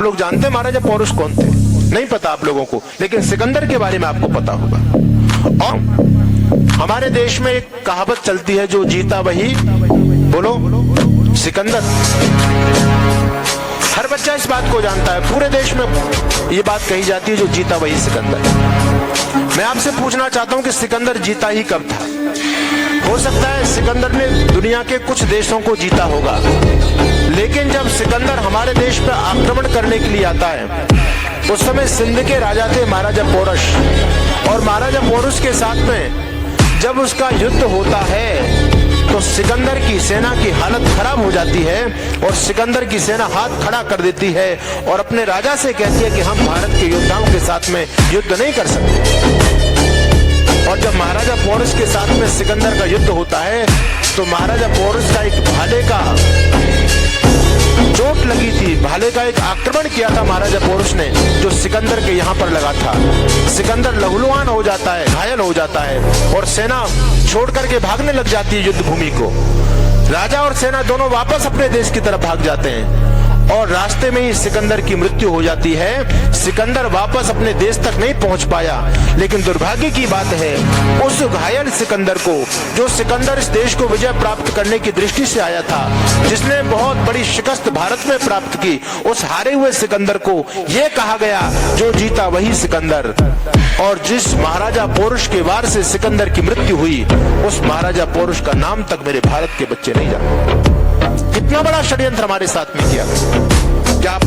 लोग जानते हैं महाराजा पौरुष कौन थे? नहीं पता आप लोगों को, लेकिन सिकंदर के बारे में आपको पता होगा। और हमारे देश में एक कहावत चलती है, जो जीता वही बोलो सिकंदर। हर बच्चा इस बात को जानता है, पूरे देश में ये बात कही जाती है, जो जीता वही सिकंदर। मैं आपसे पूछना चाहता हूं कि सिकंदर जीता ही कब था? हो सकता है सिकंदर ने दुनिया के कुछ देशों को जीता होगा, लेकिन जब सिकंदर हमारे देश पर आक्रमण करने के लिए आता है, उस समय सिंध के राजा थे महाराजा पौरुष, और महाराजा पौरुष के साथ में जब उसका युद्ध होता है तो सिकंदर की सेना की हालत खराब हो जाती है, और सिकंदर की सेना हाथ खड़ा कर देती है और अपने राजा से कहती है कि हम भारत के योद्धाओं के साथ में युद्ध नहीं कर सकते। और जब महाराजा पौरुष के साथ में सिकंदर का युद्ध होता है, तो महाराजा पौरुष का एक भाले का चोट लगी थी, भाले का एक आक्रमण किया था महाराजा पौरुष ने, जो सिकंदर के यहाँ पर लगा था। सिकंदर लहूलुहान हो जाता है, घायल हो जाता है, और सेना छोड़ करके भागने लग जाती है युद्ध भूमि को। राजा और सेना दोनों वापस अपने देश की तरफ भाग जाते हैं, और रास्ते में ही सिकंदर की मृत्यु हो जाती है। सिकंदर वापस अपने देश तक नहीं पहुंच पाया, लेकिन दुर्भाग्य की बात है, उस घायल सिकंदर को, जो सिकंदर इस देश को विजय प्राप्त करने की दृष्टि से आया था, जिसने बहुत बड़ी शिकस्त भारत में प्राप्त की, उस हारे हुए सिकंदर को यह कहा गया, जो जीता वही सिकंदर। और जिस महाराजा पौरुष के वार से सिकंदर की मृत्यु हुई, उस महाराजा पौरुष का नाम तक मेरे भारत के बच्चे नहीं जानते। कितना बड़ा षड्यंत्र हमारे साथ में किया। क्या